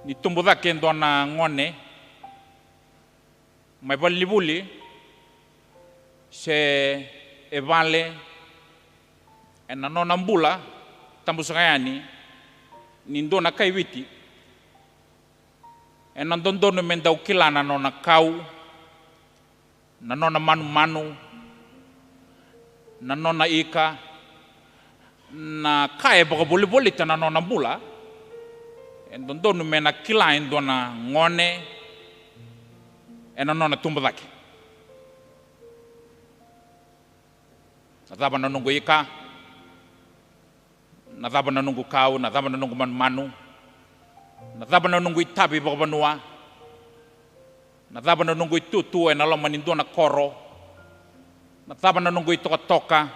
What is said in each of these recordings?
ni tumbo dake ndo na ngone mai bali se e vale e na nona mbula tambusakayani ni ndo na kaiwiti e na ndondono mendau kilana nona kau na nona manu na nona ika na kae baka boli na nona mbula e ndondono mena kila ndo na ngone e na nona tumbo dake na daba na nungu ika na daba na nungu kau na daba na nungu manu na daba na nungu itabi baka banua na daba na nungu itutu e na loma nindo na koro na daba na nungu toka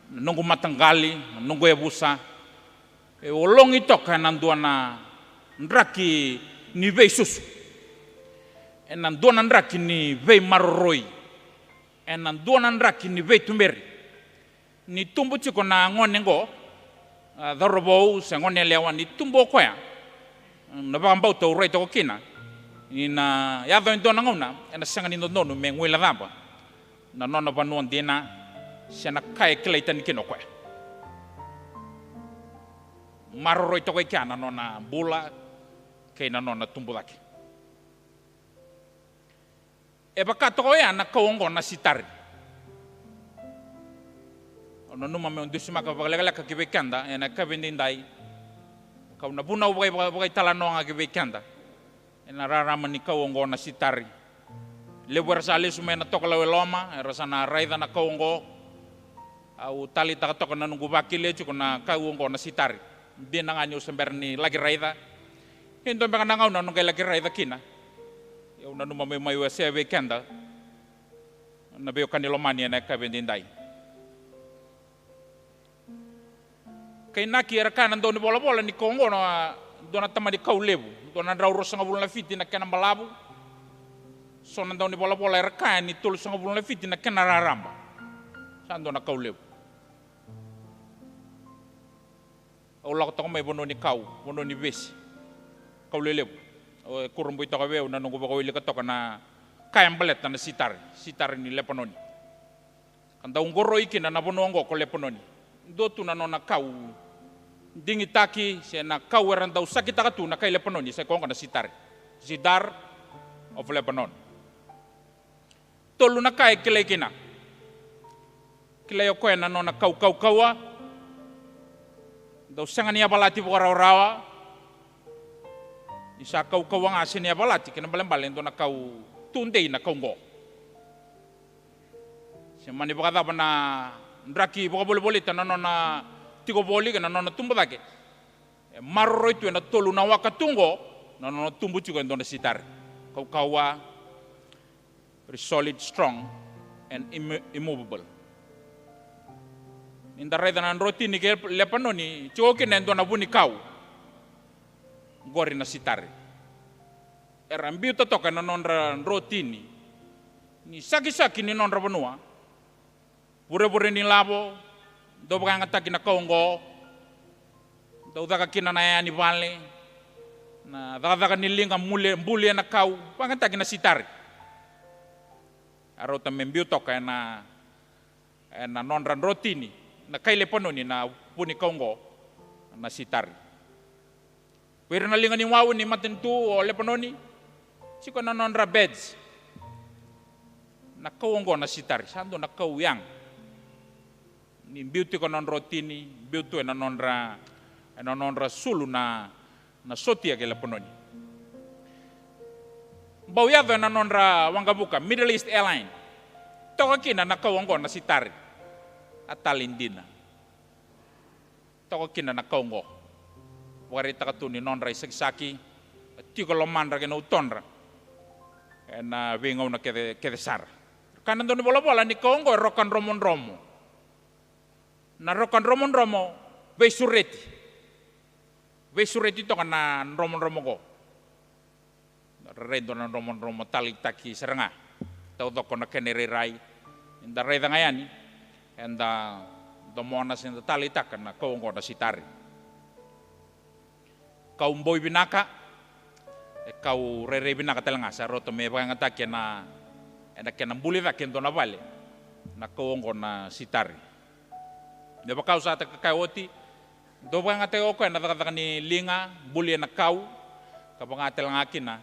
na nungu matangali na nungu ebusa e olongi toka na ndua na ndraki ni vei susu e na ndua na ndraki ni vei maroroi e na ndua na ndraki ni vei tumberi ni tumbu chiko na ngone ngo dharobou se ngone lewa ni tumbo koya na bambau to rei to kina ina ya do ndona ngona ena sanga ni ndono me ngwela daba na nona banu ndina sena kai kleita ni kino koya maroroi to kana nona bula ke na nona tumbo dake e baka to ya na kaongo na sitari ono numa me undu sima ka bagala ka kibekanda ena ka vendindai ka una Vunau bagai talanonga kibekanda ena rarama ni kaongo na sitari le bersale sumena tokala weloma rasa na raida na kaongo au tali ta toka na nungu bakile chuko na kaongo na sitari dina nganyo semberni lagi raida hendo mbanga ngau na nunga lagi raida kina ya una numa me mai wese bekanda na beo kanilomani ena ka vendindai kay naki era kana ndoni bola ni kongo na dona tama di kaulebu dona drauro sanga bulna fiti na kana malabu so na ndoni bola era kana ni tul sanga bulna fiti na kana raramba san dona kaulebu ola ko mai bono ni kau bono ni besi kaulelebu o kurumbu to kawe na nungu bako wili ka to na kayam belet na sitar ni lepononi kanda ungoro ikina na bono ngo ko lepononi dotu na nona kau dingi taki se na kau erandau sakita katu na kai Lebanon se kong kana sidar of Lebanon tolu na kai kile kina kile ko na nona kau kawa dau sangania balati rawa isa kau nga senia balati kena balembalen to na kau tundei na kongo se mani baka na ndraki boka boli ta nona tiko boli kana nona tumbo dake marro itu na tolu na wakatungo nona tumbu chuko ndona sitar kawa very solid, strong and immovable inda reda na roti ni ke lepanoni chuko ke ndona buni kau gori na sitar erambi to toka na nona roti ni saki ni nona banua bure ni labo do banga taki na kongo do daga kina na yani vale na daga ni linga mbule na kau banga taki na sitar arota membiu toka na nonran rotini na kaile pononi na puni kongo na sitar pero na linga ni wawu ni matentu o lepononi siko na nonra beds na kongo na sitar sando na kau yang ni beauty ko non rotini beauty na nonra sulu na sotia ke lepononi bauyado na nonra wangabuka Middle East Airline toka kina na kawango na sitari atalindina toka kina na kawango warita katuni nonra isaksaki tiko lomandra ke no utonra na wingo na ke sar kanan doni bola ni kawango rokan romo na rokan romo besureti to kana romo go rendo na romo talik taki seranga tau to kona kenere rai inda reda ngayani enda domona sin tali takana ko ngona sitari kaum boy binaka kau rere bina katelanga sa roto me banga kena kena buli va kendo na vale na kongo na sitari de ba kau sa ta kaioti do banga te oko na ta ni linga buli na kau ka banga telanga kina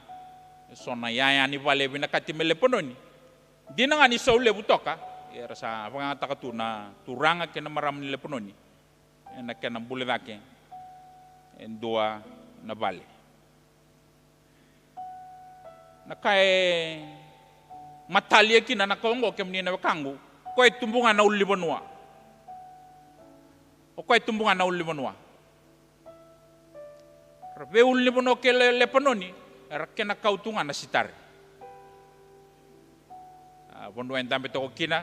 sona yaya ni vale bina katimele pononi dina ngani saule butoka era sa banga ta katuna turanga kena maram ni le pononi na kena buli va ke endua na vale na kai matalia kina na kongo kemni na kangu koe tumbunga na uli Vunau o koe tumbunga na uli Vunau rabe uli Vunau ke le panoni rakena kautunga na sitari Vunau endambe toko kina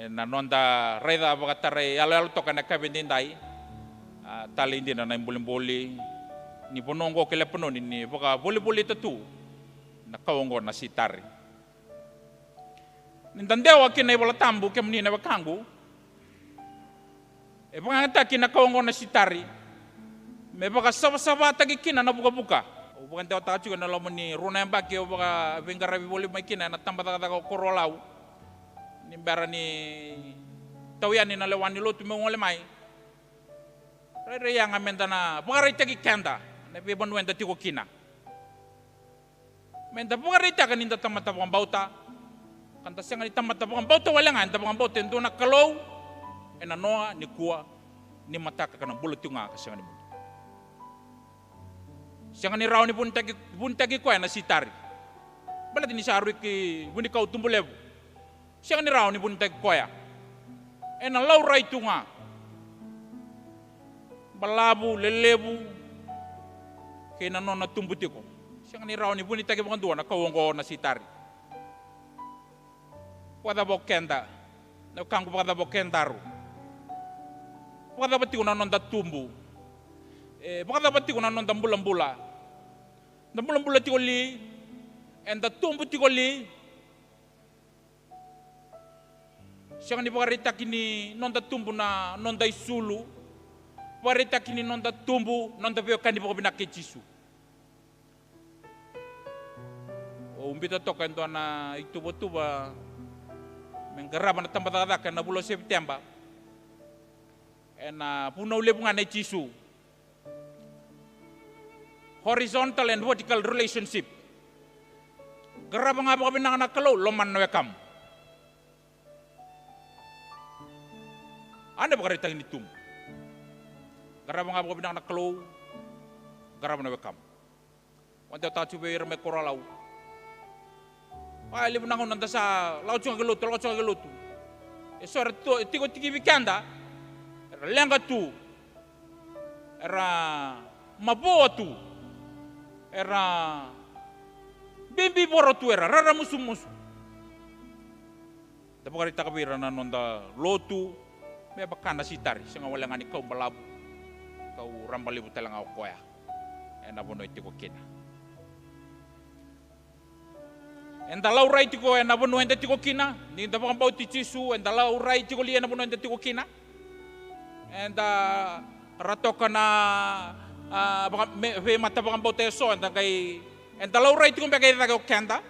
na nonda reda bagatare ala toka na kabendindai tali indina na imboli ni Vunau ke le panoni ni baga boli tatu na kaongo na sitari nindandewa kina ibola tambu ke menina bakangu e bangata kina kaongo na sitari me baga saba tagi kina na buka o bukan dewa tachu na lomoni runa mbake o baga vengara biboli mai kina na tamba taga korolau ni bara ni tawyani na lewani lotu me ngole mai re yang amenda na baga tagi kanda na be Vunau enda tiko kina menda bugarita kaninda tamata bang bauta kanta senga ni tamata bang bauta walangan tabang bauta ndona kalau ena noa ni kuwa ni mataka kana bulutunga ka senga ni mundo senga ni raw ni buntagi ko na sitari balati ni saru ki buni kau tumbulebu senga ni raw ni buntagi ko ya ena law rai tunga balabu lelebu kena nona tumbutiko siang ni raw ni buni tagi bang dua na kaongo na sitari wada bokenda na kangu wada bokendaru wada bati una nonda tumbu wada bati una nonda mbula tikoli enda tumbu tikoli siang ni barita kini nonda tumbu na nonda isulu barita kini nonda tumbu nonda veo kandi bokobina kechisu o umbita toka ento na ituba menggeraba na tambataka na bulan September na Vunau lebungan na chisu horizontal and vertical relationship geraba nga ba binang na kalau loman na wekam anda bakarita ini tum geraba nga ba binang na kalau geraba na wekam wanda ta chube irme koralau libu nangon nanda sa lau chunga gelutu sore to tiko tiki bikanda lenga tu era maboa tu era bimbi boro tu era rara musu tapokari takabira na nonda lotu me bakana sitari senga walangani kau balabu kau rambalibu telanga okoya ena bono tiko kina enda lau rai tiko ena Vunau enda tiko kina ni tapang bau tichisu enda lau rai tiko li ena Vunau enda tiko kina enda ratoka na ve mata bang bau teso enda kai enda lau rai tiko be kai taga kenda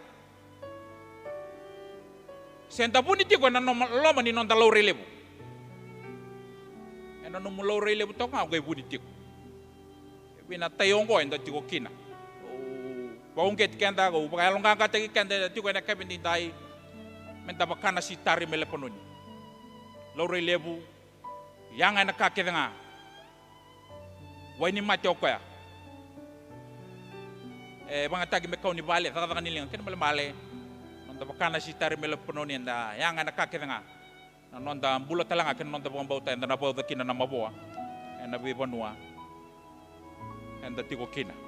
senta puni tiko ena loma ni nonda lau rai lebu ena nomu lau rai lebu toka kai puni tiko bina tayongo enda tiko kina Bongket kenda go bagalong ka tagi kenda tiko na kabin dai menta bakana sitari mele pononi lore lebu yang ana ka kedenga wani mate okoya banga tagi me kauni bale ta ta niling ken male menta bakana sitari mele pononi nda yang ana ka kedenga nonda bulo talanga ken nonda bong bauta nda na bauta kina na maboa ena be Vunau enda tiko kina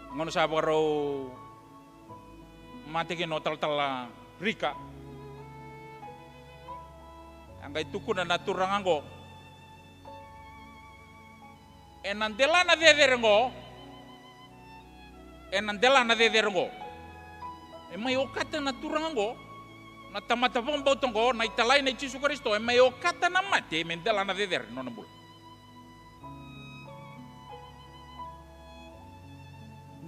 ngono sabaro mati ke notal tala rika angkai tuku na naturang anggo enandela na dederengo emai okata naturang anggo na tamata pang bautonggo na italay na Jesu Kristo emai okata na mati mendela na deder no nambul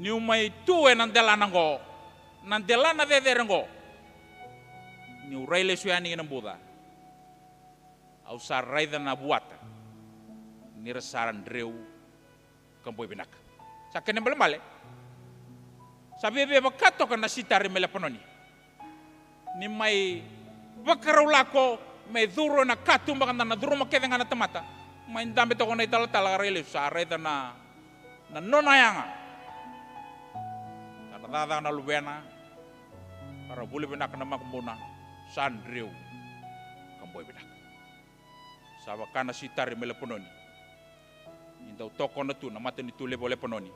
Ni umay tuwe ng delana ngo. Ng delana dedere ngo. Ni urayle suyani ng Buddha. Au saray na buata. Ni rasaran dreu kamboy binak. Sa kene male. Sabi beba kato kan nasitari mele panoni. Ni may bakaraulako may duro na katum baka na duro makede nga na tamata. May dami to ko na itala relif sa areta na nonayanga. Tadada na lubena para buli binak na makmuna sandriu kamboy binak. Sawa kana sitari mele panoni. Indaw toko na tu na mata ni tule bole panoni.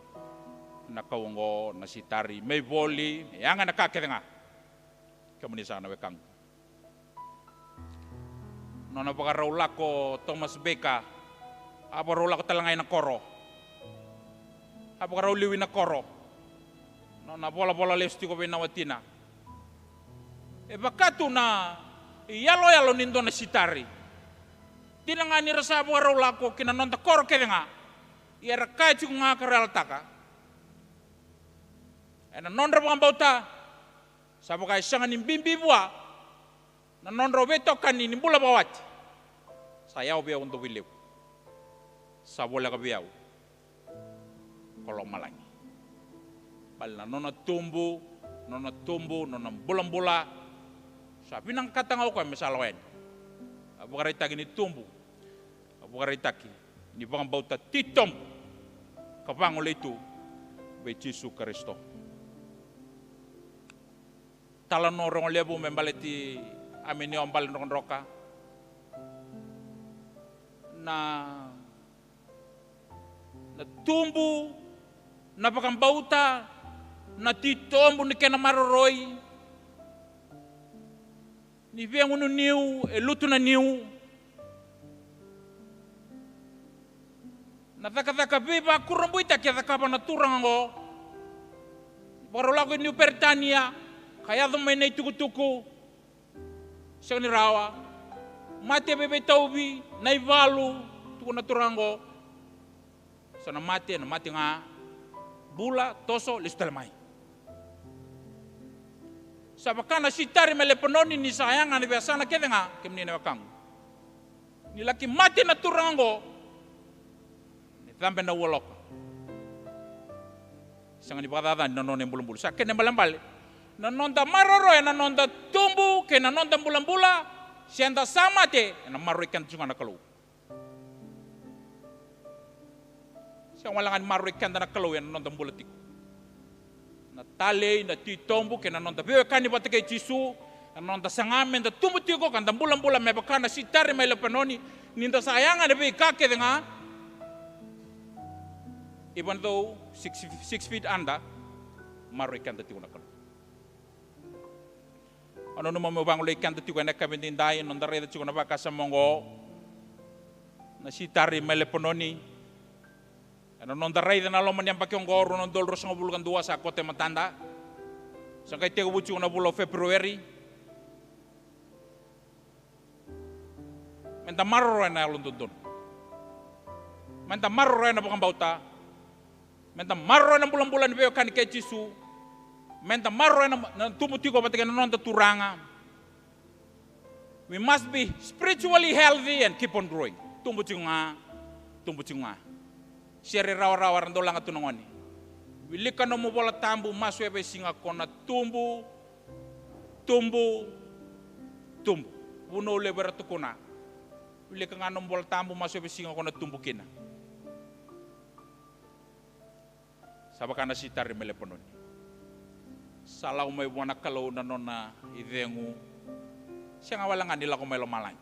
Nakawongo nasitari may boli yang nakakede nga. Kamunisa na wekang. Nona baka raulako Thomas Beka, apa raulako talangay na koro, apa rauliwi na koro, nona bola lesti ko binawatina. Baka tu na yalo nindo na sitari. Tinangani rasa baka raulako kinanonta koro kaya nga, iara kaya chuk nga karaltaka. Ena nondra baka bauta, sabi kaya siya nga nimbimbi buwa. Na nonro beto kan ini bula bawat. Saya biau untuk biliu. Sabola ka biau. Kalau malangi. Bal na nona tumbu, nona bulan-bula. Sabi nang kata ngau ko misalawen. Abu karita ini tumbu. Abu karita ini bang bauta titom. Kapangol itu be Yesus Kristo. Talan norong lebu membaleti amin yung bal ng roka na tumbu na pakambauta na titombo ni kenamaroroy ni viyang unu niu luto na niu na taka biba kurumbuita kaya taka na turang ngo barolago niu pertania kaya may na itukutuku siya ni rawa, mati bebe taubi, naivalu, tuko na turango, sana mati nga, bula, toso, listalamay. Sa baka na sitari melepononi ni sayang, ni biasa na kete nga, kemni na wakang. Nilaki mati na turango, nitampe na walok. Siya nga ni bakadada, nanon yung bulong-bulo. Sa kene malambali, nanonda maroroy, nanonda tumbu, kaya nanonda bulan-bula, siyanda sama te, maroy kan tiyong nakalo. Siya walangan maroy kan nakalo, yan nanonda bulatik. Natali, natitombu, kaya nanonda biyo kan iba kay Jisu, nanonda sangamen, da tumbu tiyo ko, kanda bulan-bula, may baka na sitari, may lapanoni, ninda sayangan, na biyo kakede nga, even though 6 feet under, maroy kan tiyo nakalo. Ano naman mo bang ulit kanto tiyo na kami tindahin nung dareda tiyo na baka sa mongo na sitari melepononi ano nung dareda na loman yang pakyong goro nung dolro sa ngabulukan dua sa kote matanda sa kay tiyo tiyo na bulo February menta marro na luntun dun menta marro na bakang bauta menta marro na bulan-bulan biyo kan kay Jisu menta marro na tumuti ko patikan non turanga. We must be spiritually healthy and keep on growing. Tumuti nga. Siyari rawa-rawa rando lang atunongoni. Wilika no mo bola tambu maswebe singa kona tumbu. Vunau lebera tukuna. Wilika nga no bola tambu maswebe singa kona tumbu kina. Sabakana sitari melepononi. Salau may buwana kalau na nona idengu siya nga walangan nila ko may lumalang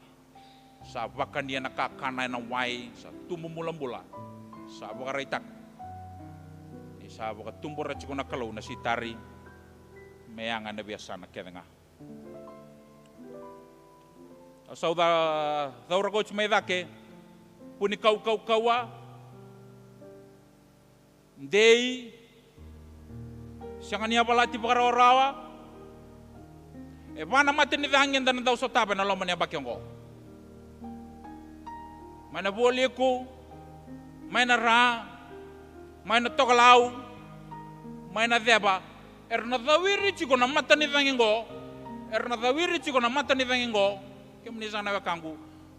sa bakan niya nakakanay ng way sa tumumulang-bula sa bakaritak sa baka tumbor at na kalau na si tari mayangan na biasa na kaya nga so the Rogo may dake puni kawa day siya nga niya pala ti pakarawa-rawa. Mana matin ni hangin dan daw sa tabi na loman niya bakyong ko. May nabuli ko, may nara, may natokalaw, mai na deba erna dawiri chiko na mata ni dangingo erna dawiri chiko na mata ni dangingo kemni sana kangu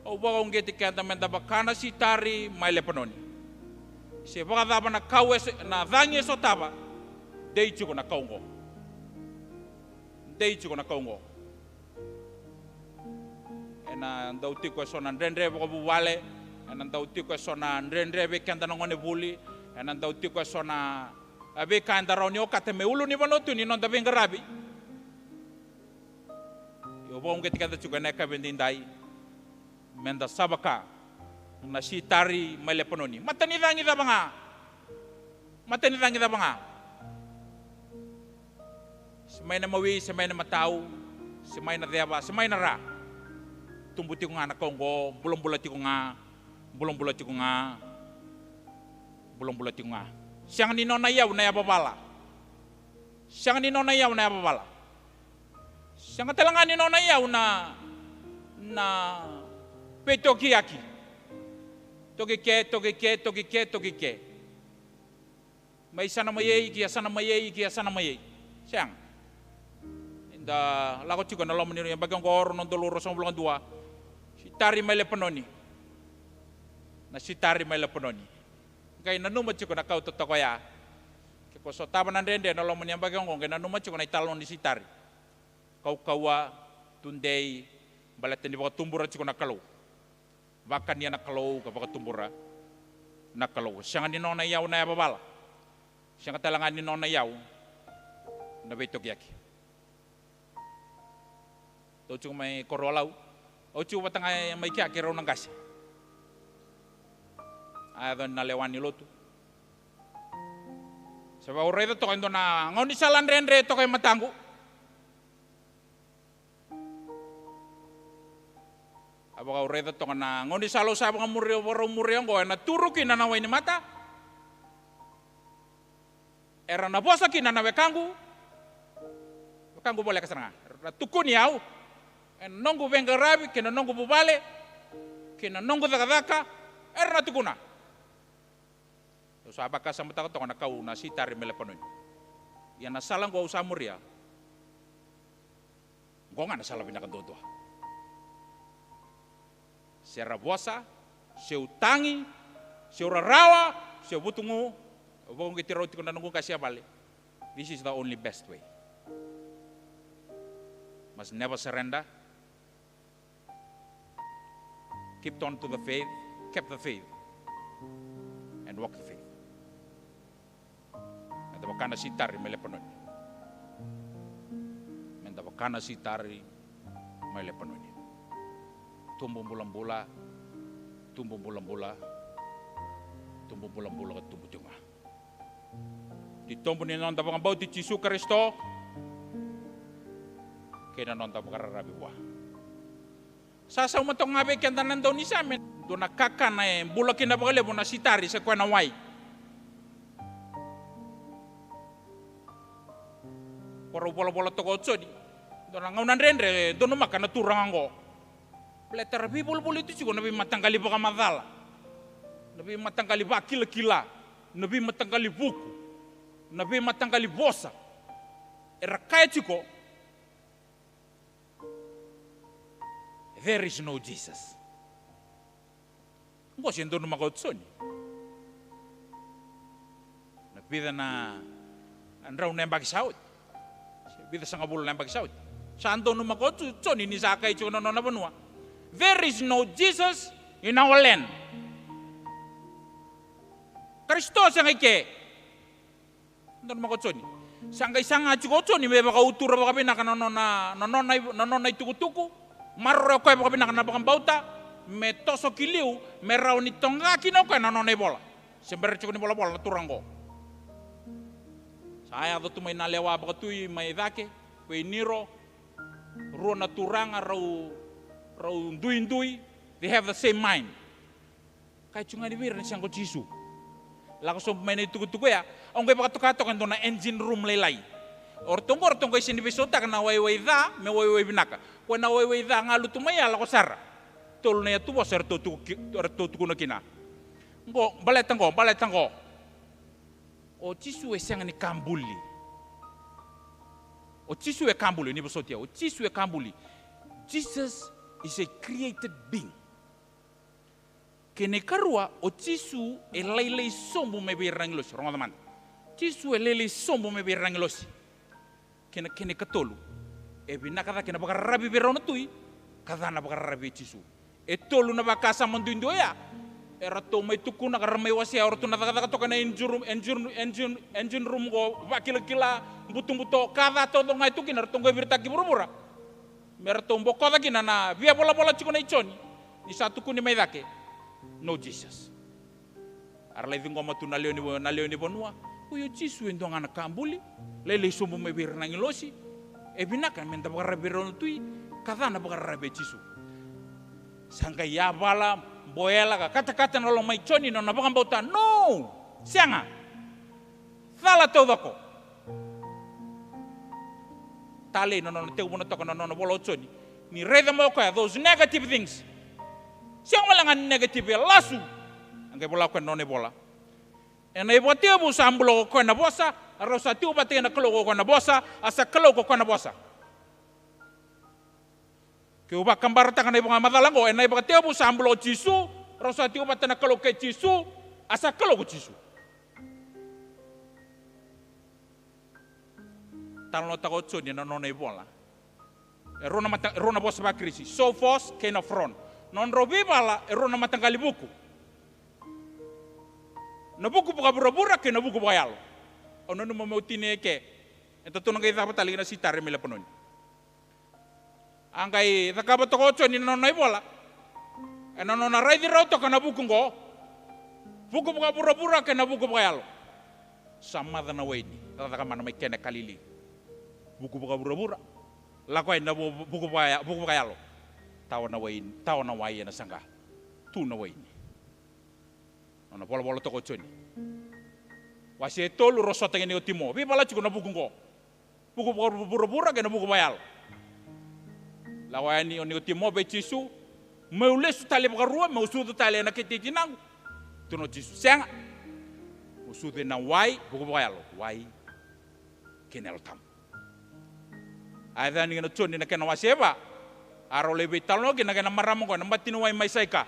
au baga ungeti kanda menda bakana si tari mai le panoni se baga daba na kawe na dangi so taba dei chiko na kaungo ena ndauti ko sona ndendre ko buwale ena ndauti ko sona ndendre be kanda ngone buli ena ndauti ko sona abe kanda ronyo kate me ulu ni banotu ni nonda bengarabi yo bonge tikanda chuka na ka bendindai menda sabaka na sitari male panoni matani dangi da banga semai na mawi semai na matau semai na deba semai na ra tumbuti ko nga na kongo bulong bulati ko nga siyang ni nona yaw na yababala siyang talangan ni nona yaw na petokiyaki togike may sana mayay siyang inda lakot chiko na lomo niro yung bagang koro ng doloro sa bulang dua sitari may lepanoni kaya nanumat chiko na kautot ako ya kaya so taba nandende na lomo niyang bagang kong kaya nanumat chiko na italon ni sitari kawa tunday balatan di baka tumbura chiko na kalaw baka niya na kalaw kapag tumbura na kalaw siya nga ninong na yaw na yababala siya nga talangan ninong na yaw na betok yaki to may korolaw o chupa tanga may kya kiro ng kasi ayadon na lewan ni lotu sa baurredo to kendo na ngoni salan renre to kay matango abaka urredo to na ngoni salo sa mga muryo ngo na turukin na naway ni mata era na bosa kin na nawe kangu boleh kasana tukun yaw en nongo venga rabi kena nongo bubale kena nongo daka erna tukuna so abaka sa mata ko na kau na sitari meleponon ya na salang go usamuria go nga na sala binaka dodo sera bosa seu tangi seu rawa seu butungu bong kitiro tikuna nongo kasya bale. This is the only best way. Must never surrender. Keep on to the faith, keep the faith, and walk the faith. Menda bakana sitari melepanoni. Tumbuh bulan-bula, tumbuh ke tumbuh tengah. Ditombo ni nonta bang bau di Yesus Kristo, kena nonta bakarabi buah. Sasa umatong ngabe kenta nandaw ni samin. Doon nakaka na bulakin na bagale mo na sitari sa kwa na way. Poro bola to kotso di. Doon ang unan rendre doon makan na turang ngo. Letter people itu juga nabi matanggali baka madala. Nabi matanggali bakila-kila. Nabi matanggali buku. Nabi matanggali bosa. Era kaya chiko. There is no Jesus. Ngo siendo no makotsoni. Nabida na andraw na bagi saud. Bida sa ngabul na bagi saud. Sando no makotsoni ni sakay chiko no na banua. There is no Jesus in our land. Kristos ang ike. Nandun makotsoni. Sangay sanga chiko tsoni may baka utura baka pinaka nanonay tuku-tuku. Marro ko baka pinaka nabakang bauta. Me toso kiliw. Me raw ni tonga kinaw ka nanonay bola. Siyempre chiko ni bola-bola naturang ko. Saya do tumay nalewa baka tuy may dake. Kwe niro. Ruo naturang raw duin-dui, they have the same mind. Kahit yung nga ni Mira, siyang ko Jisu. Lakas yung may naitukutuko ya, ang kaya pakatukato kan doon na engine room laylay. Ortong kayo sinibisota ka na wayway da, may wayway binaka. Kung na wayway da, nga lutumaya, lako sara. Tol na yatuwa, sir, tutuko na kina. Baletan ko. o tisu e senga ni kambuli. O tisu e kambuli ni bosotia. O tisu e kambuli. Jesus is a created being. Kene karua o tisu e leilei sombo me be rangilosi. Ronga man. Tisu e leilei sombo me be rangilosi. Kene katolu. E binakada kena baka rabi be rona tui. Kada na baka rabi tisu. E tolu na baka sa manduindo ya. Era to mai tuku na karamai wasi a ortu na taka toka na engine room go vakila buto kada to ngai tuki na tongo virta ki burumura. Mera to mboko da kina na via bola chiko na ichoni. Ni sa tuku ni mai dake. No Jesus. Arlai vingo matu na leoni bonua. Uyo Jesus endo ngana kambuli. Lele sumu me bir na ngilosi. E binaka menda baka rabi tui kada na baka rabi Jesus. Sangka ya bala boela ka kata-kata na lo mai choni no na baka bauta. No! Sianga. Thala tau dako. Tale no teu bona toka no bolo choni. Ni reda mo ka those negative things. Siang malangan negative lasu. Angkai bola ko no ne bola. E na ibo teu bu sambulo ko na bosa, rosa teu bate na klo ko na bosa, asa klo ko na bosa. Ke uba kambar ta kana ibo madalango e na ibo teu bu sambulo jisu, rosa teu bate na klo ke jisu, asa klo ko jisu. Talo ta ko choni na no ne bola. E rona bosa ba krisi. So force came from. Non robi bala e rona matangali buku. Na buku buka bura-bura ke na buku buka yalo. Ono no mautine ke. Ento tu ngai dapat tali na sitare mila penoni. Angkai takaba toko choni no nai bola. E no na rai di rauto kana buku ngo. Buku buka bura-bura ke na buku buka yalo. Sama dana waini. Tataka mana mai kene kalili. Buku buka bura-bura. Lakoi na buku buka yalo. Tau na wain na sangga. Tu na wain. Ona bola toko choni. Wasi tolu rosota ngeni otimo. Bi bala chuko na buku ngo. Buku bura-bura ke na buku bayal. Lawani oni otimo be chisu. Meule su tali baka rua, meu su tali na kiti tinang. Tu no chisu senga. Usu de na wai buku bayal. Wai kenel tam. Aida ni na choni na kena waseba. Aro lebe talo ke na kena maramo ko na matino wai mai saika.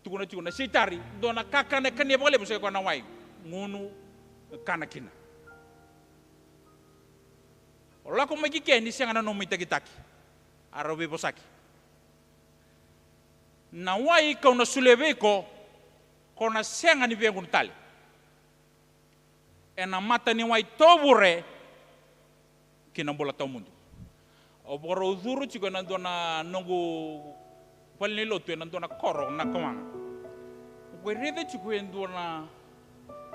Tukuna na sitari dona kaka na kania bole busa ko na wai ngunu kana kina. Ola ko magi keni senga no mitaki. Aro be bosaki. Na wai ko na sulebe ko na senga ni vengun tali. Ena mata ni wai tobure kina bola tau mundu. O boro zuru chiko na dona nongu palni lotu na dona koro na kamang. Ko rede chiko en dona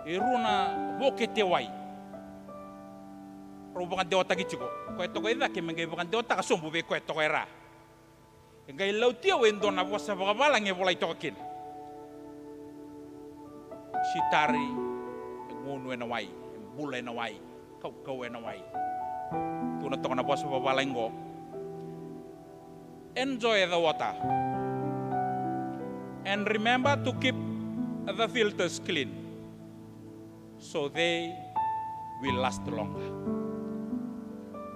eruna bokete wai. Ro bukan dewa tagi chiko. Ko eto ko ida ke mengai bukan dewa ta sombu be ko eto ko era. Engai lautia wen dona bosa bala nge bola ito kin. Sitari ngunu na wai, bula na wai, kau na wai. Tuna toko na bosa bala ngo. Enjoy the water. And remember to keep the filters clean so they will last longer.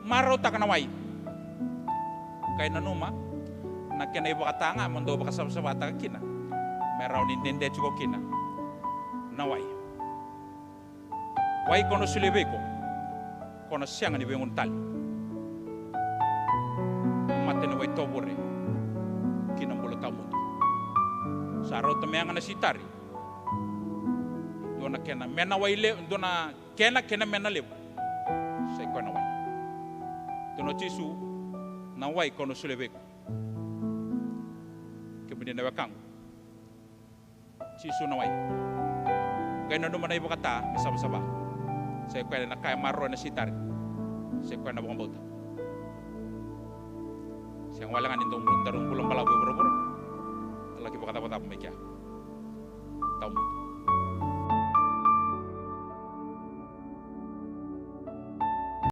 Maro takanawai. Kay nanuma na kena ibu katanga mondo baka sama kina. Merau nintende chuko kina. Nawai. Wai kono sulebeko. Kono siang ni bengun tali. Matene wai tobore. Kina bolo tamundo. Saro temeanga na sitari. Dona kena mena waile dona kena mena lebu. Sai kono wai. Tono chisu na wai kono sulebeko. Kemudian na wakang. Chisu na wai. Kaya na naman na ibu kata sama-sama. Sai kono na kaya maro na sitari. Sai kono na bukang bauta. Siang walangan intong darung pulang balabu boro-boro. Lagi berkata-kata apa mereka? Tahu.